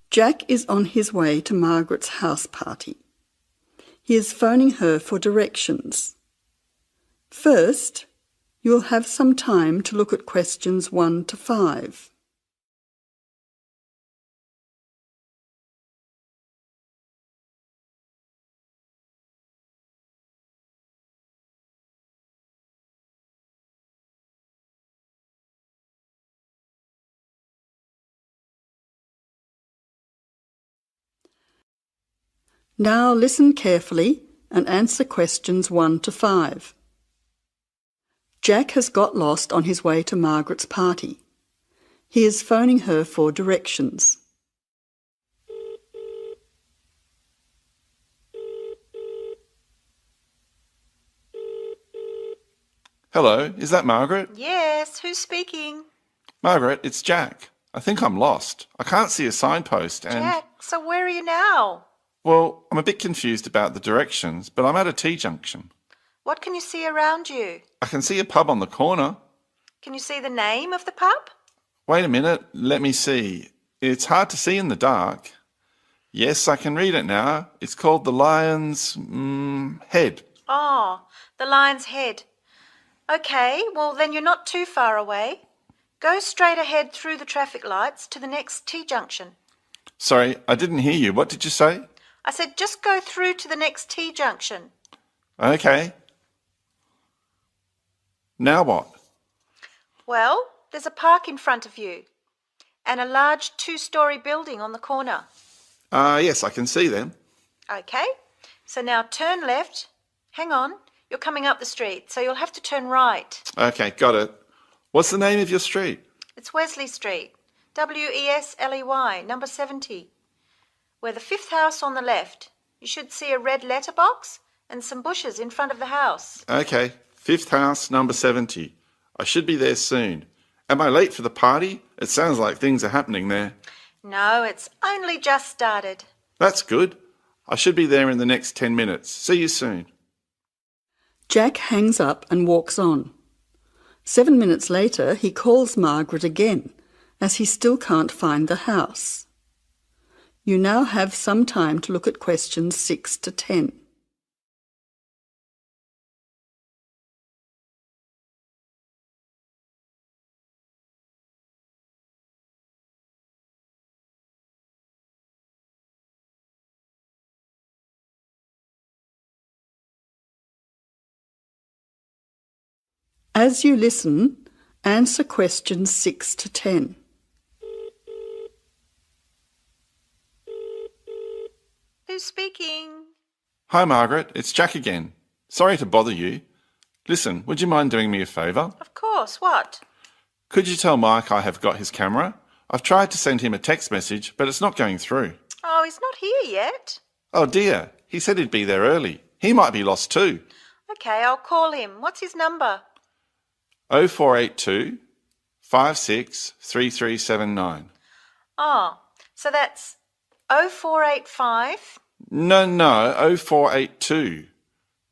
Jack is on his way to Margaret's house party. He is phoning her for directions. First, you'll have some time to look at questions 1 to 5. Now listen carefully and answer questions 1 to 5. Jack has got lost on his way to Margaret's party. He is phoning her for directions. Hello, is that Margaret? Yes, who's speaking? Margaret, it's Jack. I think I'm lost. I can't see a signpost and... Jack, so where are you now? Well, I'm a bit confused about the directions, but I'm at a T-junction. What can you see around you? I can see a pub on the corner. Can you see the name of the pub? Wait a minute, let me see. It's hard to see in the dark. Yes, I can read it now. It's called the Lion's Head. Oh, the Lion's Head. Okay, well then you're not too far away. Go straight ahead through the traffic lights to the next T-junction. Sorry, I didn't hear you. What did you say? I said just go through to the next T-junction. Okay. Now what? Well, there's a park in front of you and a large 2-storey building on the corner. Yes, I can see them. Okay, so now turn left. Hang on, you're coming up the street, so you'll have to turn right. Okay, got it. What's the name of your street? It's Wesley Street, Wesley, number 70. We're the 5th house on the left. You should see a red letterbox and some bushes in front of the house. Okay, 5th house, number 70. I should be there soon. Am I late for the party? It sounds like things are happening there. No, it's only just started. That's good. I should be there in the next 10 minutes. See you soon. Jack hangs up and walks on. 7 minutes later, he calls Margaret again, as he still can't find the house. You now have some time to look at questions 6 to 10. As you listen, answer questions 6 to 10. Who's speaking? Hi, Margaret. It's Jack again. Sorry to bother you. Listen, would you mind doing me a favour? Of course, what? Could you tell Mike I have got his camera? I've tried to send him a text message, but it's not going through. Oh, he's not here yet. Oh dear, he said he'd be there early. He might be lost too. Okay, I'll call him. What's his number? 0482 563379. Oh, so that's 0485. No, 0482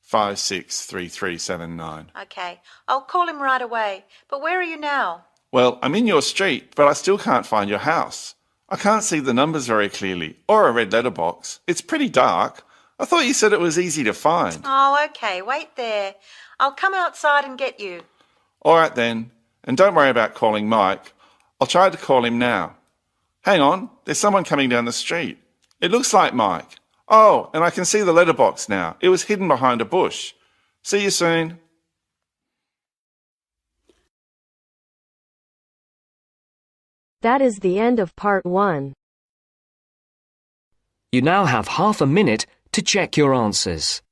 563379. Okay, I'll call him right away. But where are you now? Well, I'm in your street, but I still can't find your house. I can't see the numbers very clearly, or a red letterbox. It's pretty dark. I thought you said it was easy to find. Oh, okay, wait there. I'll come outside and get you. All right then, and don't worry about calling Mike. I'll try to call him now. Hang on, there's someone coming down the street. It looks like Mike. Oh, and I can see the letterbox now. It was hidden behind a bush. See you soon. That is the end of part 1. You now have half a minute to check your answers.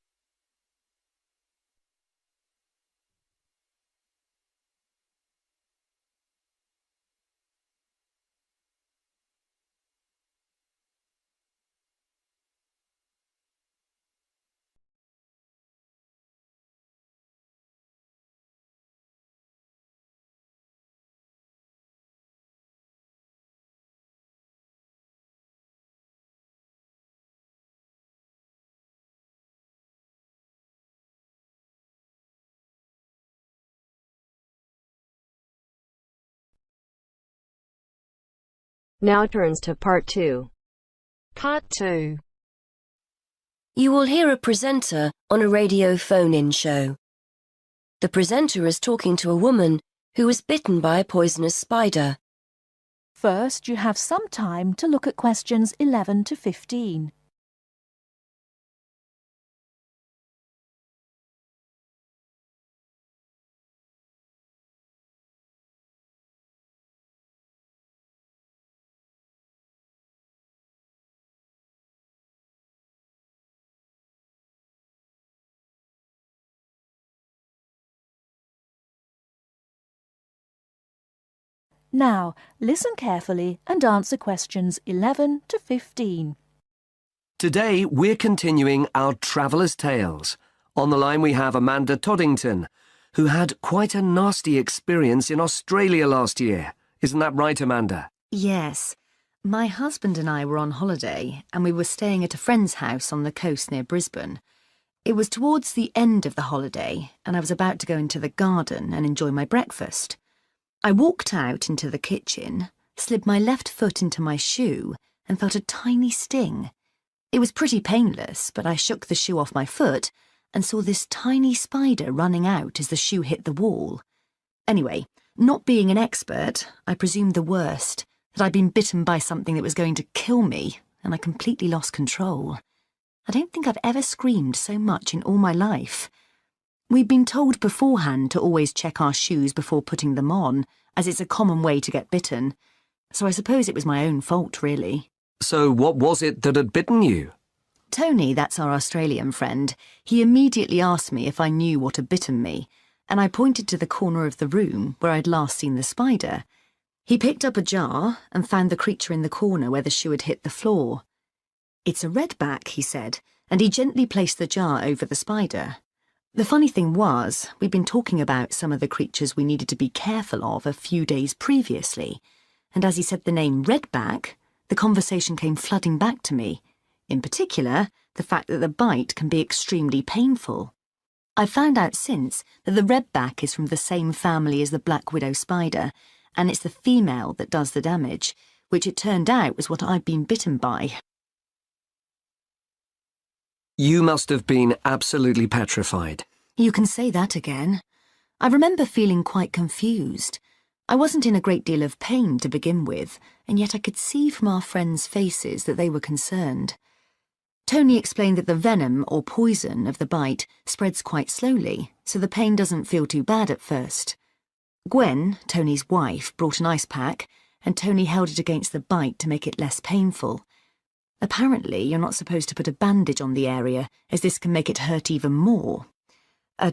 Now turns to Part 2. Part 2. You will hear a presenter on a radio phone-in show. The presenter is talking to a woman who was bitten by a poisonous spider. First, you have some time to look at questions 11 to 15. Now, listen carefully and answer questions 11 to 15. Today, we're continuing our Traveller's Tales. On the line we have Amanda Toddington, who had quite a nasty experience in Australia last year. Isn't that right, Amanda? Yes. My husband and I were on holiday and we were staying at a friend's house on the coast near Brisbane. It was towards the end of the holiday and I was about to go into the garden and enjoy my breakfast. I walked out into the kitchen, slid my left foot into my shoe and felt a tiny sting. It was pretty painless, but I shook the shoe off my foot and saw this tiny spider running out as the shoe hit the wall. Anyway, not being an expert, I presumed the worst, that I'd been bitten by something that was going to kill me, and I completely lost control. I don't think I've ever screamed so much in all my life. We'd been told beforehand to always check our shoes before putting them on, as it's a common way to get bitten. So I suppose it was my own fault, really. So what was it that had bitten you? Tony, that's our Australian friend, he immediately asked me if I knew what had bitten me, and I pointed to the corner of the room where I'd last seen the spider. He picked up a jar and found the creature in the corner where the shoe had hit the floor. "It's a redback," he said, and he gently placed the jar over the spider. The funny thing was, we'd been talking about some of the creatures we needed to be careful of a few days previously, and as he said the name redback, the conversation came flooding back to me. In particular, the fact that the bite can be extremely painful. I've found out since that the redback is from the same family as the black widow spider, and it's the female that does the damage, which it turned out was what I'd been bitten by. You must have been absolutely petrified. You can say that again. I remember feeling quite confused. I wasn't in a great deal of pain to begin with, and yet I could see from our friends' faces that they were concerned. Tony explained that the venom or poison of the bite spreads quite slowly, so the pain doesn't feel too bad at first. Gwen, Tony's wife, brought an ice pack, and Tony held it against the bite to make it less painful. Apparently, you're not supposed to put a bandage on the area, as this can make it hurt even more.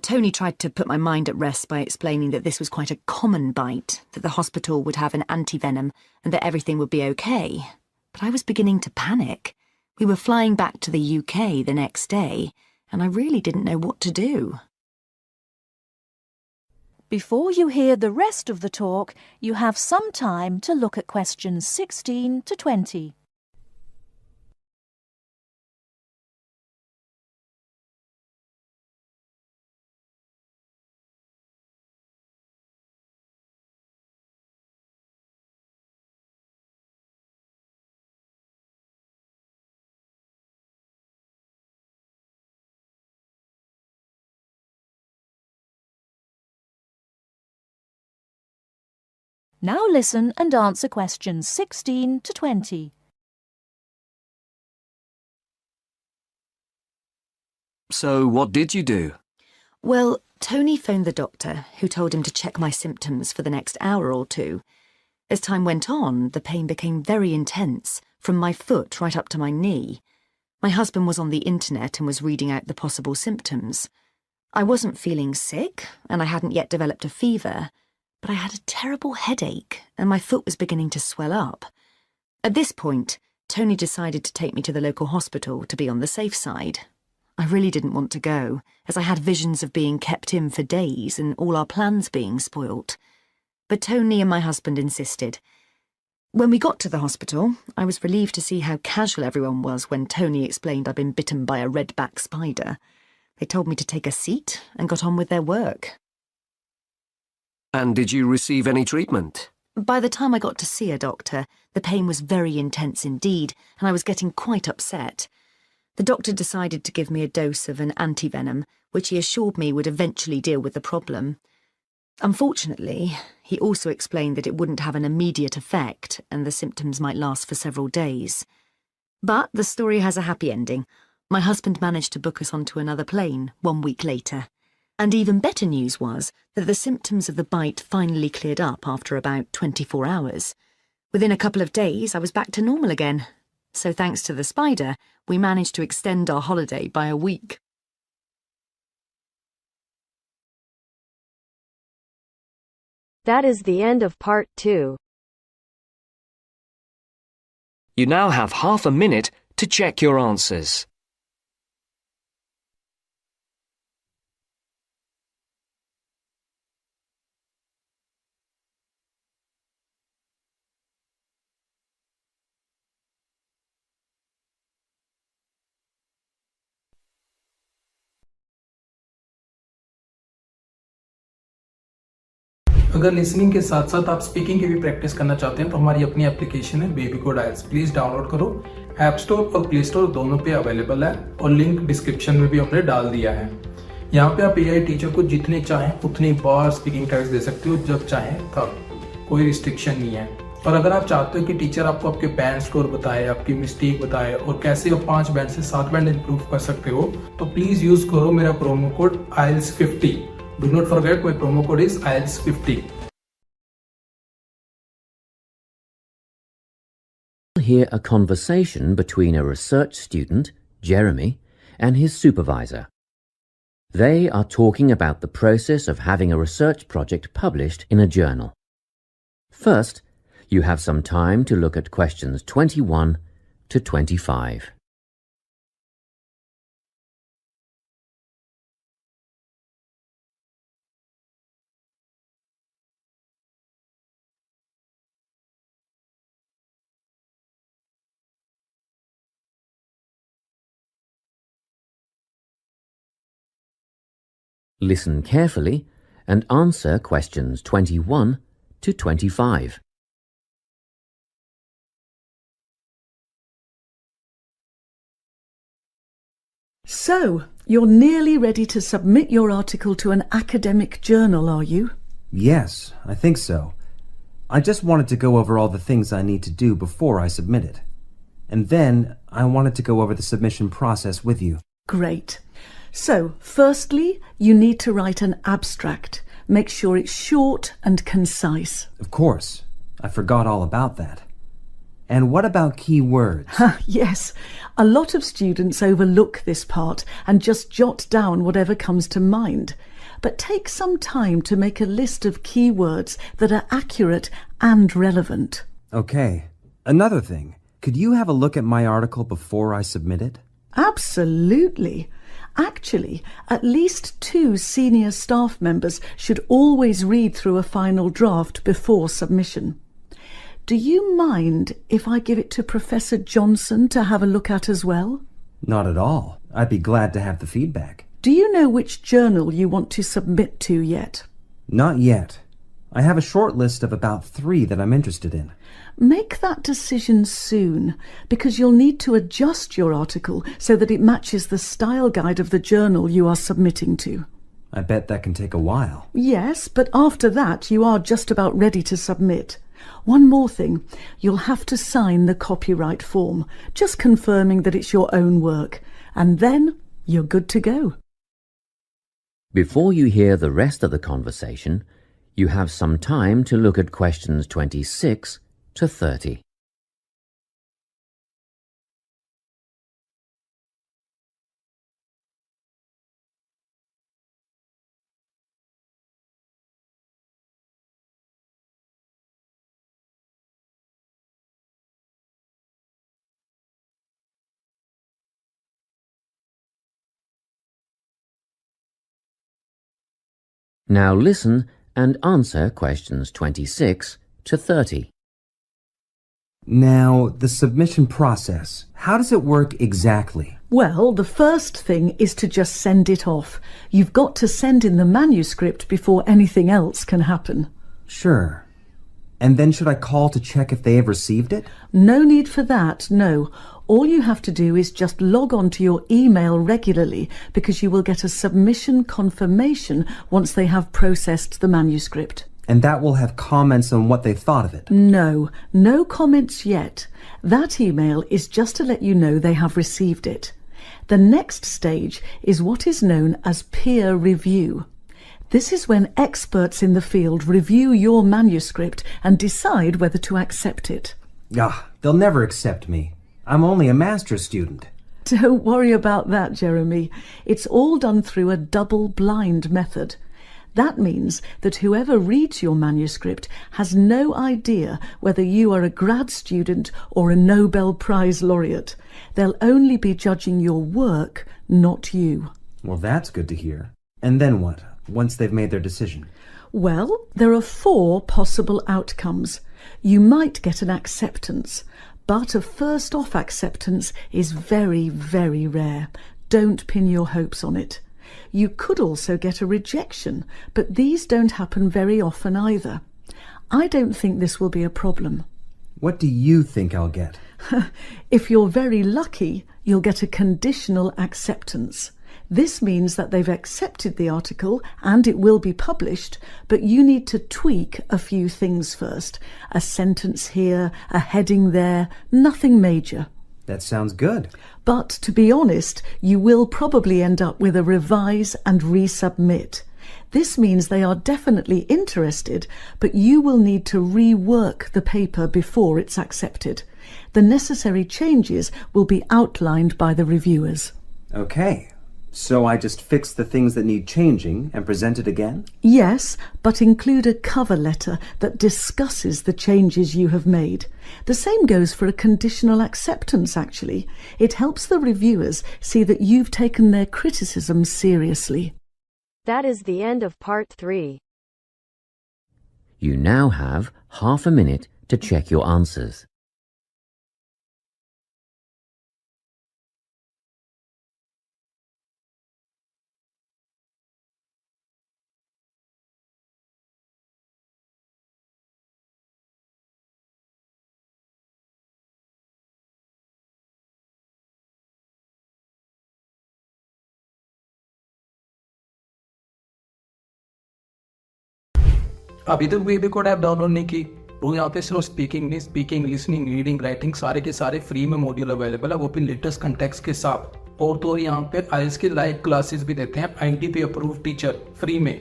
Tony tried to put my mind at rest by explaining that this was quite a common bite, that the hospital would have an antivenom, and that everything would be okay. But I was beginning to panic. We were flying back to the UK the next day, and I really didn't know what to do. Before you hear the rest of the talk, you have some time to look at questions 16 to 20. Now listen and answer questions 16 to 20. So what did you do? Well, Tony phoned the doctor, who told him to check my symptoms for the next hour or two. As time went on, the pain became very intense, from my foot right up to my knee. My husband was on the internet and was reading out the possible symptoms. I wasn't feeling sick, and I hadn't yet developed a fever, but I had a terrible headache, and my foot was beginning to swell up. At this point, Tony decided to take me to the local hospital to be on the safe side. I really didn't want to go, as I had visions of being kept in for days and all our plans being spoilt. But Tony and my husband insisted. When we got to the hospital, I was relieved to see how casual everyone was when Tony explained I'd been bitten by a redback spider. They told me to take a seat and got on with their work. And did you receive any treatment? By the time I got to see a doctor, the pain was very intense indeed, and I was getting quite upset. The doctor decided to give me a dose of an antivenom, which he assured me would eventually deal with the problem. Unfortunately, he also explained that it wouldn't have an immediate effect and the symptoms might last for several days. But the story has a happy ending. My husband managed to book us onto another plane 1 week later. And even better news was that the symptoms of the bite finally cleared up after about 24 hours. Within a couple of days, I was back to normal again. So thanks to the spider, we managed to extend our holiday by a week. That is the end of part 2. You now have half a minute to check your answers. अगर listening के साथ साथ आप speaking की भी practice करना चाहते हैं तो हमारी अपनी एप्लीकेशन है बेबी कोड आइल्स, प्लीज डाउनलोड करो। ऐप स्टोर और प्ले स्टोर दोनों पे अवेलेबल है और लिंक डिस्क्रिप्शन में भी हमने डाल दिया है। यहाँ पे आप एआई टीचर को जितने चाहें उतनी बार स्पीकिंग टेस्ट दे सकते हो, जब चाहें तब, कोई रिस्ट्रिक्शन नहीं है। और अगर आप चाहते हो कि टीचर आपको आपके बैंड स्कोर बताए, आपकी मिस्टेक बताए और कैसे आप 5 बैंड से 7 बैंड इंप्रूव कर सकते हो, तो प्लीज यूज करो मेरा promo code IELTS50। Do not forget my promo code is IELTS50. Hear a conversation between a research student, Jeremy, and his supervisor. They are talking about the process of having a research project published in a journal. First, you have some time to look at questions 21 to 25. Listen carefully and answer questions 21 to 25. So, you're nearly ready to submit your article to an academic journal, are you? Yes, I think so. I just wanted to go over all the things I need to do before I submit it. And then I wanted to go over the submission process with you. Great. So, firstly, you need to write an abstract. Make sure it's short and concise. Of course. I forgot all about that. And what about key words? Yes, a lot of students overlook this part and just jot down whatever comes to mind. But take some time to make a list of key words that are accurate and relevant. Okay. Another thing. Could you have a look at my article before I submit it? Absolutely. Actually, at least 2 senior staff members should always read through a final draft before submission. Do you mind if I give it to Professor Johnson to have a look at as well? Not at all. I'd be glad to have the feedback. Do you know which journal you want to submit to yet? Not yet. I have a short list of about 3 that I'm interested in. Make that decision soon, because you'll need to adjust your article so that it matches the style guide of the journal you are submitting to. I bet that can take a while. Yes, but after that you are just about ready to submit. One more thing, you'll have to sign the copyright form, just confirming that it's your own work, and then you're good to go. Before you hear the rest of the conversation, you have some time to look at questions 26 to 30. Now listen and answer questions 26 to 30. Now, the submission process. How does it work exactly? Well, the first thing is to just send it off. You've got to send in the manuscript before anything else can happen. Sure. And then should I call to check if they have received it? No need for that, no. All you have to do is just log on to your email regularly because you will get a submission confirmation once they have processed the manuscript. And that will have comments on what they thought of it? No comments yet. That email is just to let you know they have received it. The next stage is what is known as peer review. This is when experts in the field review your manuscript and decide whether to accept it. They'll never accept me. I'm only a master's student. Don't worry about that, Jeremy. It's all done through a double-blind method. That means that whoever reads your manuscript has no idea whether you are a grad student or a Nobel Prize laureate. They'll only be judging your work, not you. Well, that's good to hear. And then what, once they've made their decision? Well, there are 4 possible outcomes. You might get an acceptance, but a first-off acceptance is very, very rare. Don't pin your hopes on it. You could also get a rejection, but these don't happen very often either. I don't think this will be a problem. What do you think I'll get? If you're very lucky, you'll get a conditional acceptance. This means that they've accepted the article and it will be published, but you need to tweak a few things first. A sentence here, a heading there, nothing major. That sounds good. But to be honest, you will probably end up with a revise and resubmit. This means they are definitely interested, but you will need to rework the paper before it's accepted. The necessary changes will be outlined by the reviewers. Okay. So I just fix the things that need changing and present it again? Yes, but include a cover letter that discusses the changes you have made. The same goes for a conditional acceptance, actually. It helps the reviewers see that you've taken their criticism seriously. That is the end of part 3. You now have half a minute to check your answers. अभी तक baby code app download नहीं की वो यहाँ पे सिर्फ speaking listening reading writing सारे के सारे फ्री में मॉड्यूल अवेलेबल है, वो भी लेटेस्ट कंटेक्स्ट के साथ। और तो यहाँ पे आईएलटीएस की लाइव क्लासेस भी देते हैं आईटीपी अप्रूव्ड टीचर फ्री में।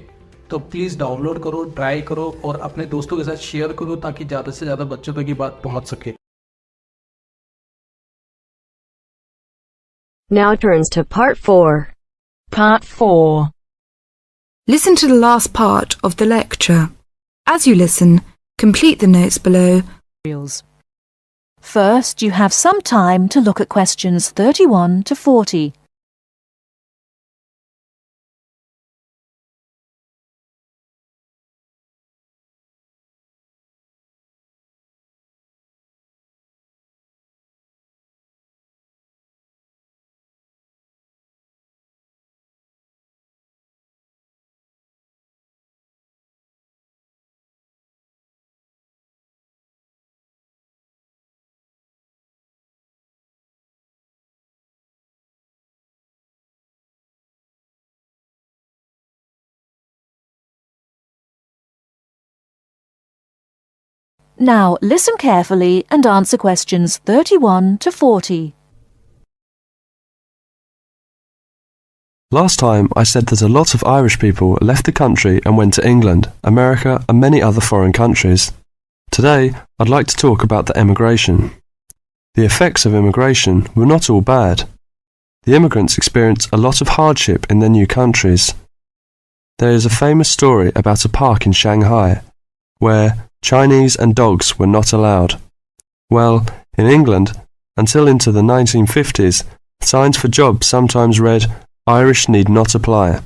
तो प्लीज डाउनलोड करो, ट्राई करो और अपने दोस्तों के साथ शेयर करो ताकि ज्यादा से ज्यादा बच्चों तक ये बात पहुंच सके। Now turns to part 4. Part 4. Listen to the last part of the lecture. As you listen, complete the notes below. First, you have some time to look at questions 31 to 40. Now listen carefully and answer questions 31 to 40. Last time I said that a lot of Irish people left the country and went to England, America and many other foreign countries. Today I'd like to talk about the emigration. The effects of immigration were not all bad. The immigrants experienced a lot of hardship in their new countries. There is a famous story about a park in Shanghai where Chinese and dogs were not allowed. Well, in England, until into the 1950s, signs for jobs sometimes read, "Irish need not apply."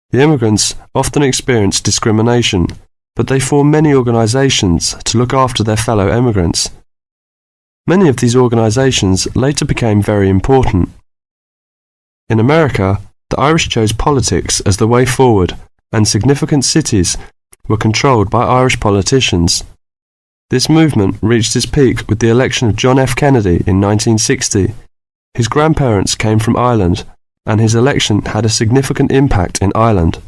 The immigrants often experienced discrimination, but they formed many organisations to look after their fellow immigrants. Many of these organisations later became very important. In America, the Irish chose politics as the way forward, and significant cities were controlled by Irish politicians. This movement reached its peak with the election of John F. Kennedy in 1960. His grandparents came from Ireland, and his election had a significant impact in Ireland,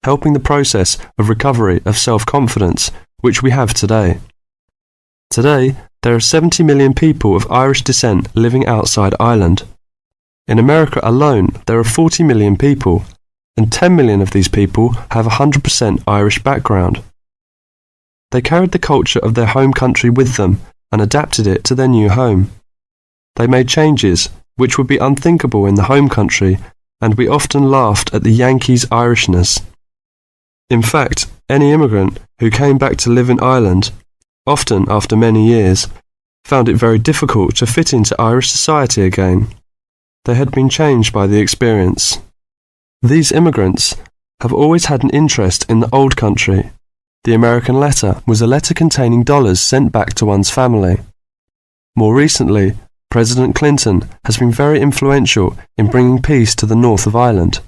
helping the process of recovery of self-confidence which we have today. Today, there are 70 million people of Irish descent living outside Ireland. In America alone, there are 40 million people, and 10 million of these people have a 100% Irish background. They carried the culture of their home country with them and adapted it to their new home. They made changes which would be unthinkable in the home country, and we often laughed at the Yankees' Irishness. In fact, any immigrant who came back to live in Ireland, often after many years, found it very difficult to fit into Irish society again. They had been changed by the experience. These immigrants have always had an interest in the old country. The American letter was a letter containing dollars sent back to one's family. More recently, President Clinton has been very influential in bringing peace to the north of Ireland.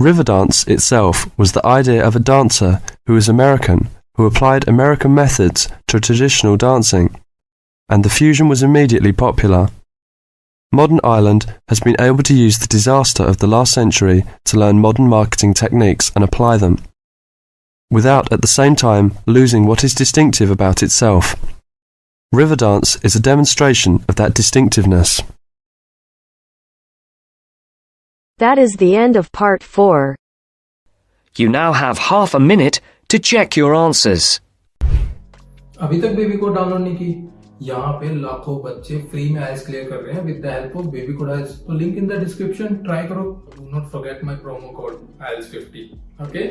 Riverdance itself was the idea of a dancer who was American, who applied American methods to traditional dancing, and the fusion was immediately popular. Modern Ireland has been able to use the disaster of the last century to learn modern marketing techniques and apply them, without at the same time losing what is distinctive about itself. Riverdance is a demonstration of that distinctiveness. That is the end of part 4. You now have half a minute to check your answers. अभी तक baby code download नहीं की? यहाँ पे लाखों बच्चे free में आइल्स clear कर रहे हैं with the help of baby code IELTS. तो link in the description. Try करो. Do not forget my promo code IELTS50. Okay.